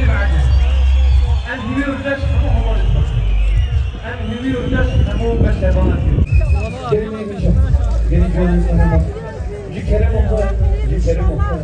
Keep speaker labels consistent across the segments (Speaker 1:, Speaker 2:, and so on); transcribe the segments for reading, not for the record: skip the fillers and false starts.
Speaker 1: بعده أن هيروتاش همو أن هيروتاش همو بس هباناتي كلمة ميشا يعني جواني سنما جي كلمة خو جي كلمة خو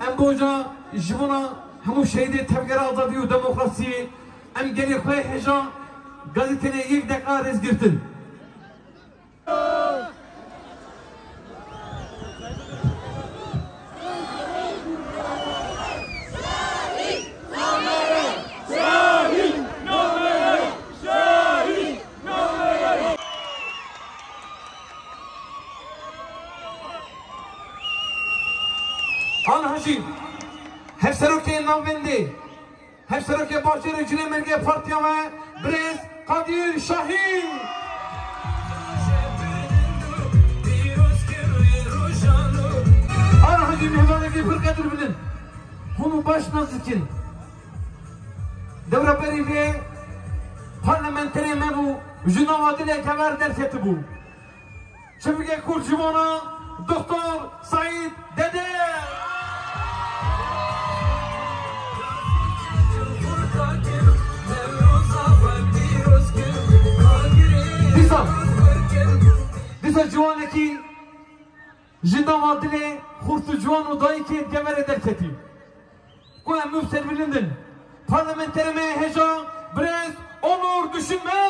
Speaker 1: امبوجا جبنا همو شهيد تفكير آزادي و دموكراسي ام گلی خواه هجا گازتنه یک دقیقه رز گرتن هفسروكي ناموندي هفسروكي باشير جني مرجع بارتياما بريز قدير شاهين أنا هجي مهمانكي فرقة دربلن هم باش نازكين دورة بريفي parlamentere مبو جنوادله كبار درسيت بو شفيقي كل جوانا دكتور سعيد ددي دیسا جوانه کی جنوان وادله خورت جوان و دایی که گمره درکتی کو امو سربیلندن parlamentere me heja brez onur düşünme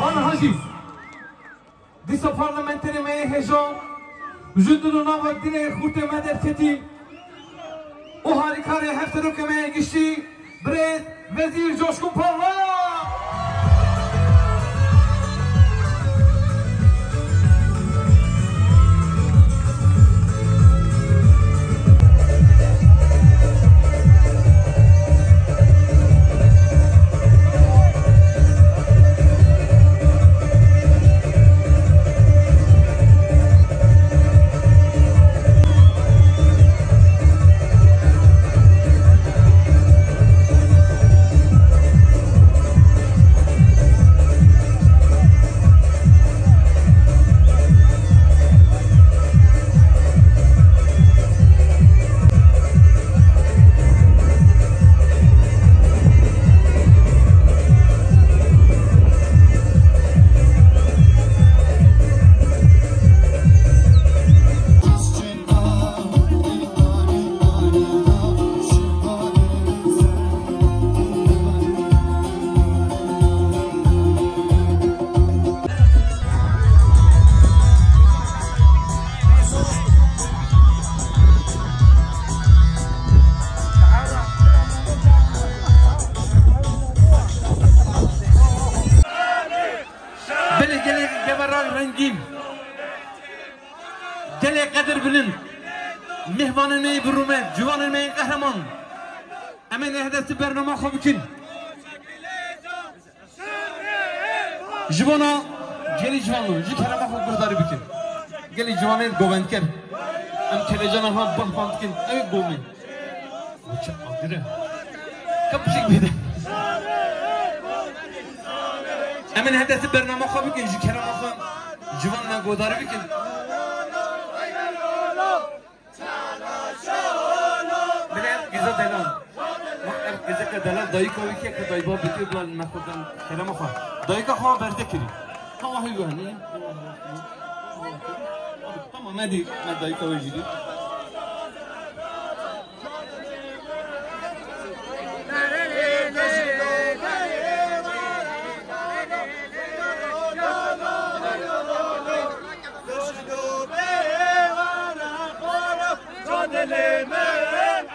Speaker 1: Ana Hacı Disa parlamentere me heja Jündülüna vakdine khurte mederketi O harikare hefterokeme gişti Brez Vezir Coşkun Parla Dele kadir bilin, mihvanın meyi burume, civanın meyi kahraman. Emen ehdesi bernama xobikin. Jivana, geli civanı, jikarama xob burdari bikin. Geli civanın govendker. Em kelejana ha bahbandkin, evi gomin. Uça adire. Kapışık bide. Emen ehdesi bernama xobikin, jikarama xob civanla godari bikin. دلال دایی کوی که دایی با بیتی بلند مخودم کلام خواه دایی که خواه برده کری خواه هی گوهنی تمام ندی من دایی کوی جیدی
Speaker 2: دل من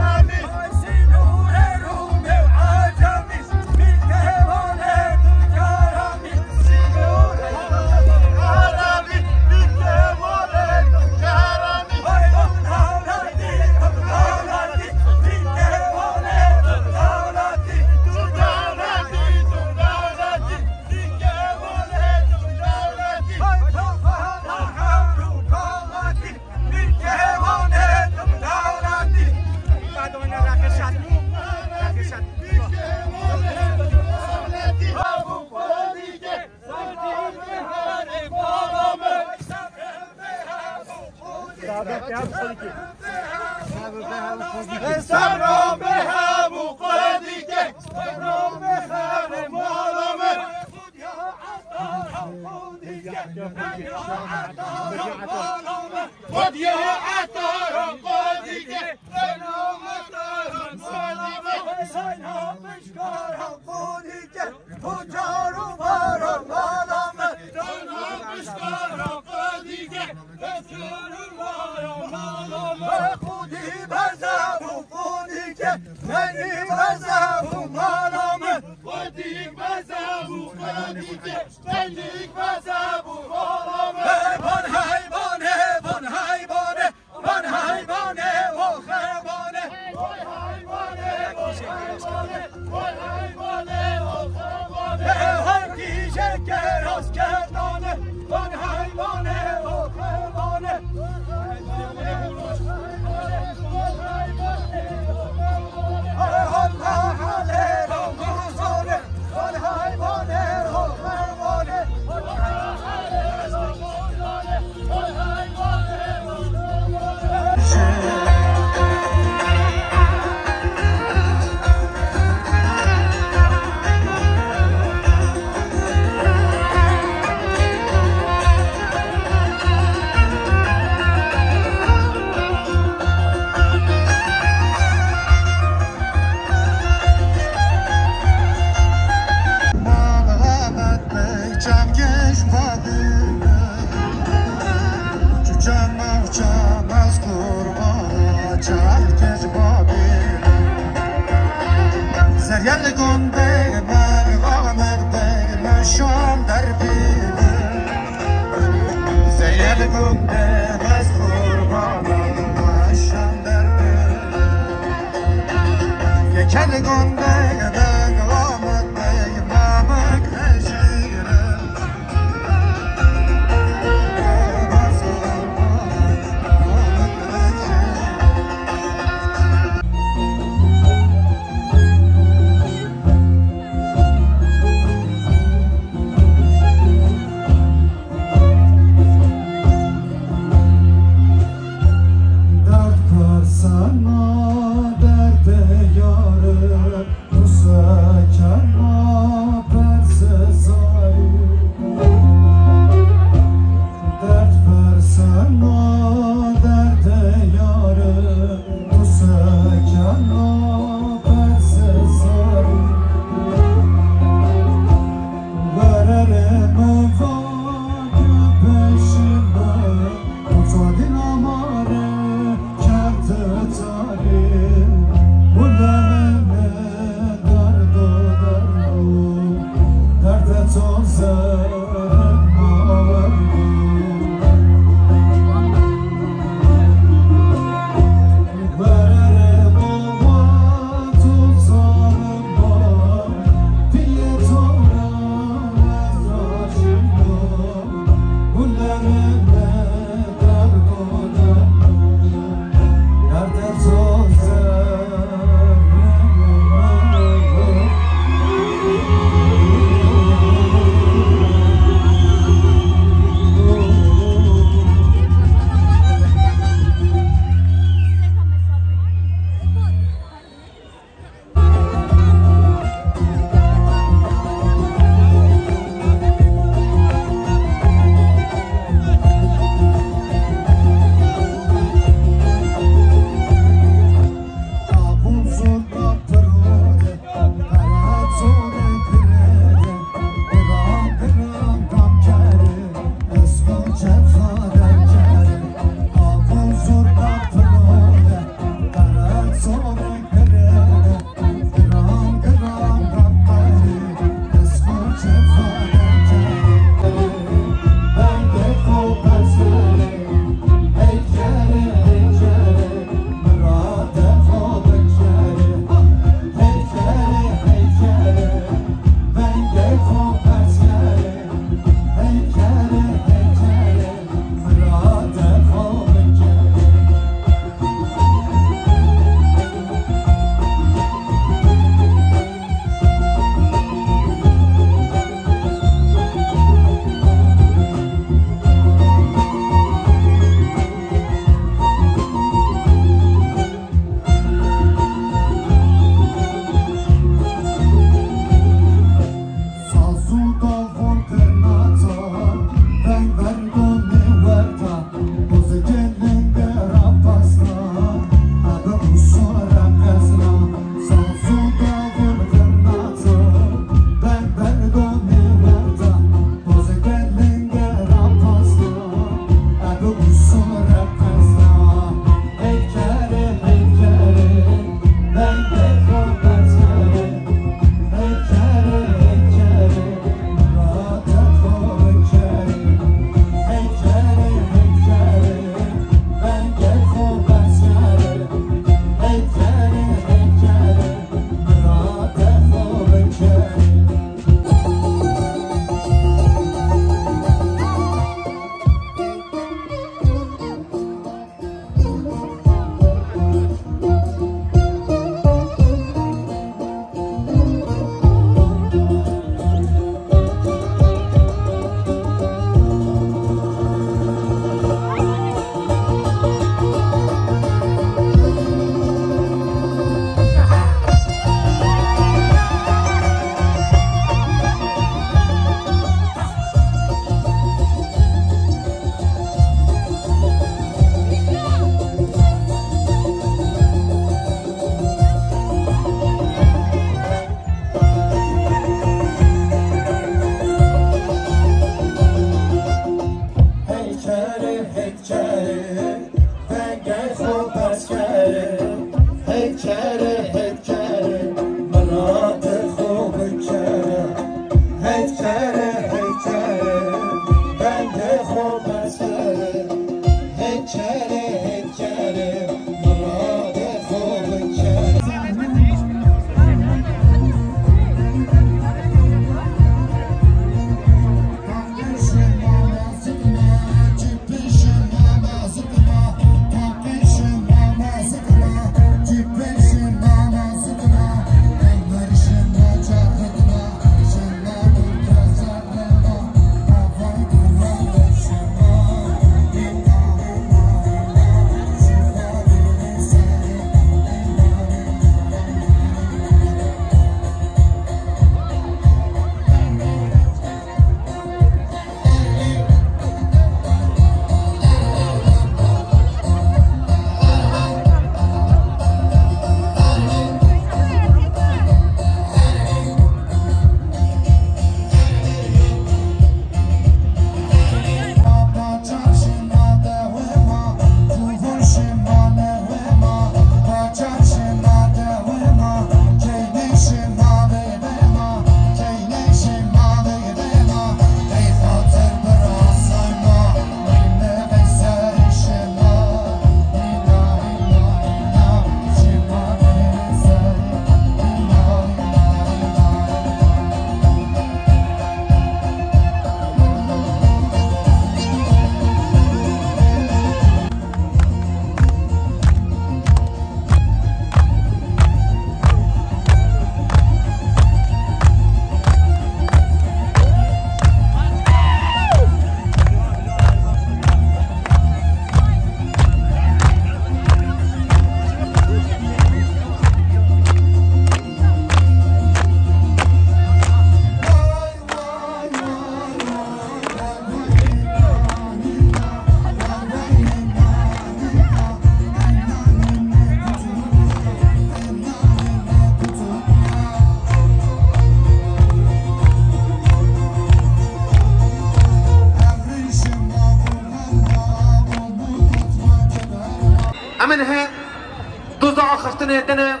Speaker 1: دنا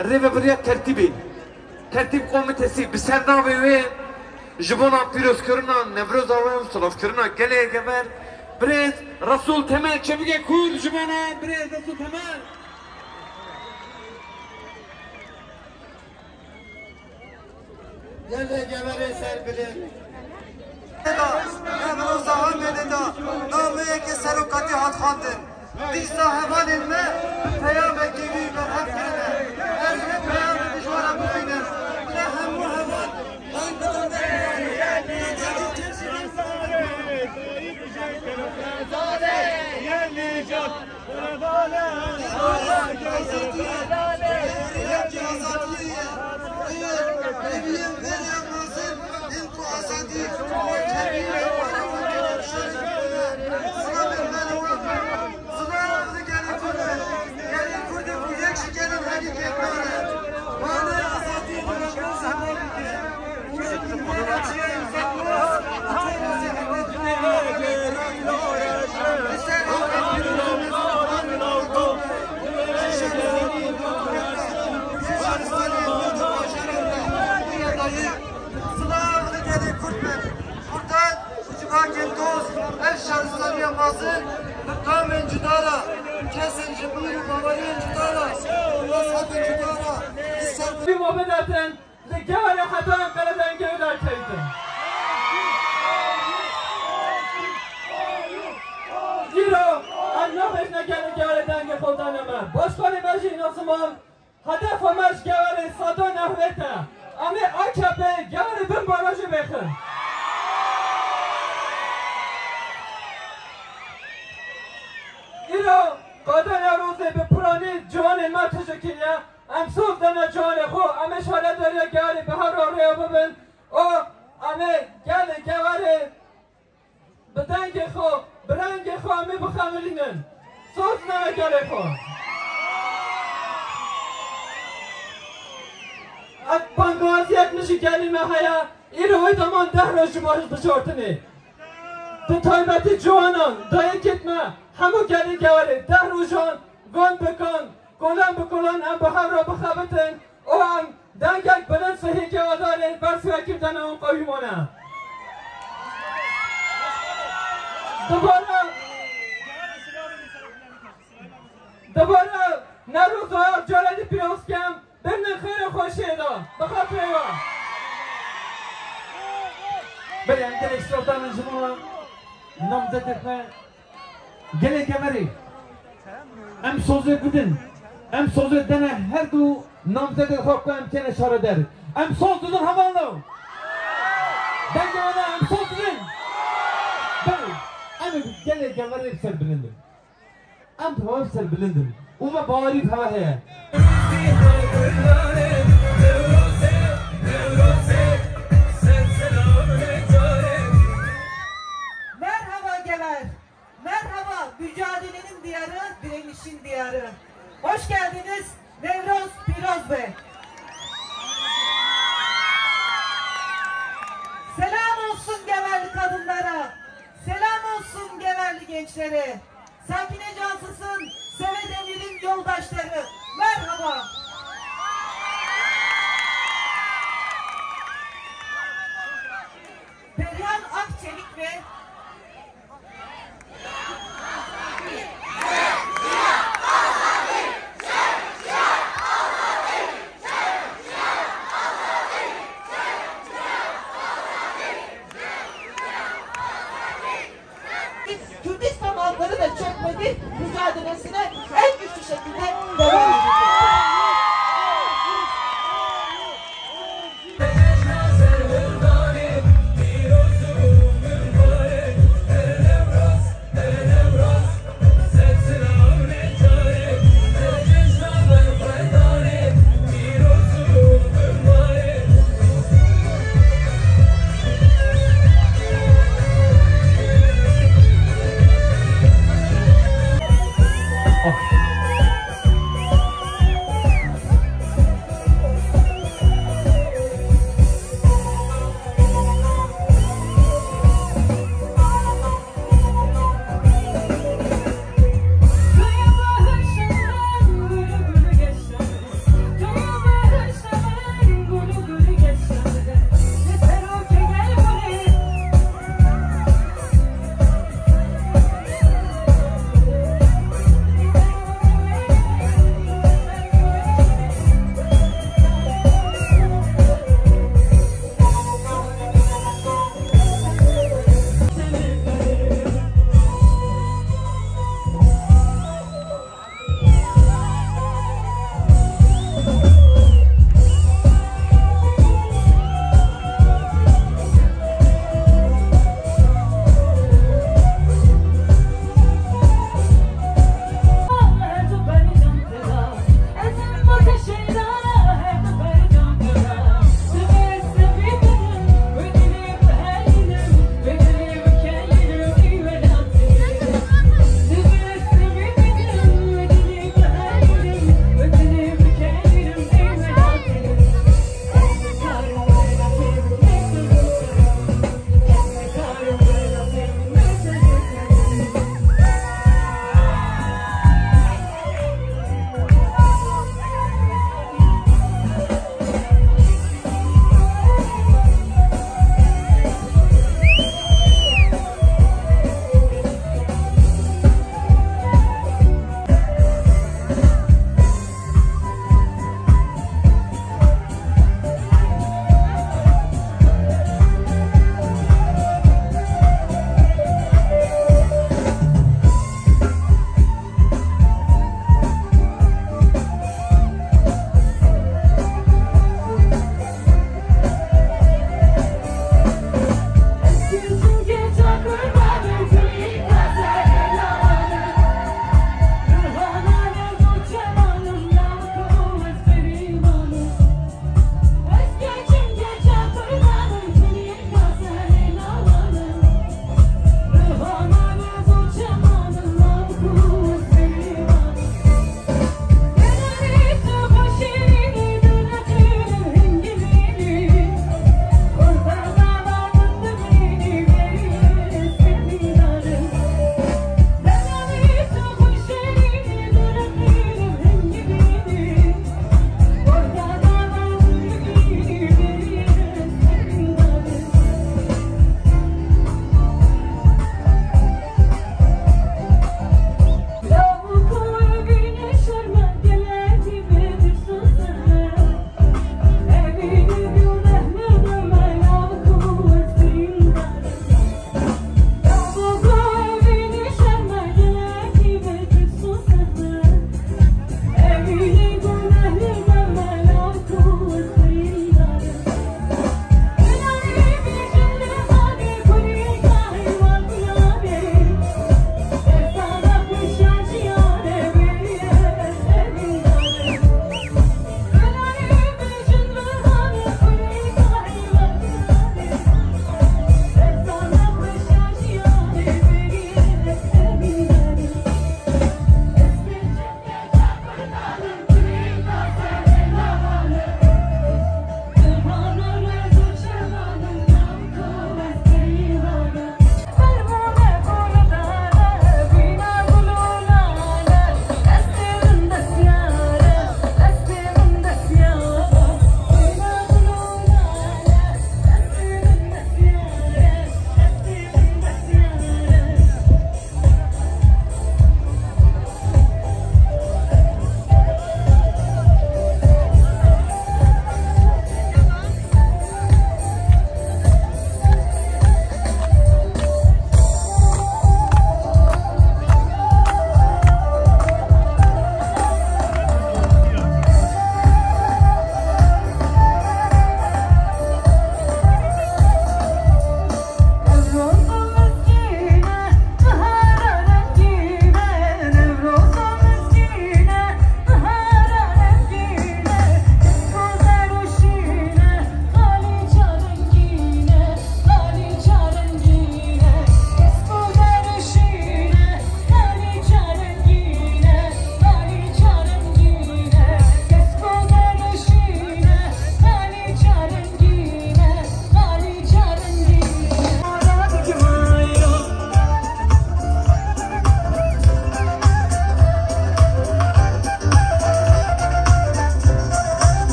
Speaker 1: ريفا بريا ترتيبي ترتيب قومتسي بسرناوي وين جبونا بيروس كرنا نبروز اوام صلاف كرنا قلي جبر بريز رسول تمام شبكه كور جبونا بريز رسول تمام
Speaker 2: قلي جبر سر بريز نبروز اوام دا نامه که سرکاتی هات خواندن دیستا همان علمه پیام گیوی مرحب کرده ارزه پیام دشوارم ببینه نه همو همان این بدون Kamen Cudara, kesin cimri babayın Cudara, Nasıl Cudara,
Speaker 1: في مبادرة لجعل حتى بلدان جودة كيدا. جيرو النهج نجعل جعلدان خودان ما. باشکاری ماشین نسمان هدف همش جعل صدا نهوته. اما آکبه جعل بن باراج بخن. ایرو قادر روزه به پرانی جوان ما تشکیه. امسوف دنا جان خو امه شاله دریا گاری به هر راه ببن او امه گله گواره بدنگ خو برنگ خو امه بخملینن صوت نه گله خو ات پنگوازیت میشه کلمه هیا ایروی دمان ده رو شمارش بشورتنی تو تایبتی جوانان دایی کتمه همو گلی گواره ده رو جان گون بکن کلان بکلان هم به هر را بخوابتن او هم دنگک بلند صحیح که آداره برسی وکیردن اون قویمانه دوباره نروز ها جالدی پیروز کم ببینن خیر خوشی دا بخواب پیوا بله هم گل اشتافتان جمعه نامزده خواه گل گمری هم سوزه بودن ام سوز دنه هر دو نامزد خواب کنم که اشاره داره ام سوز دادن همانو دنگ آنه ام سوز دادن بله ام گله گواره سر بلندم ام تواب سر بلندم او ما باوری تواه هیا
Speaker 3: Merhaba Gever, merhaba mücadelenin diyarı, direnişin diyarı. Hoş geldiniz Nevroz Piroz Bey. Selam olsun Geverli kadınlara, selam olsun Geverli gençlere. Sakine Cansız'ın Seve Demir'in yoldaşları, merhaba. Perihan Akçelik ve Kürdistan halkları da çökmedi mücadelesine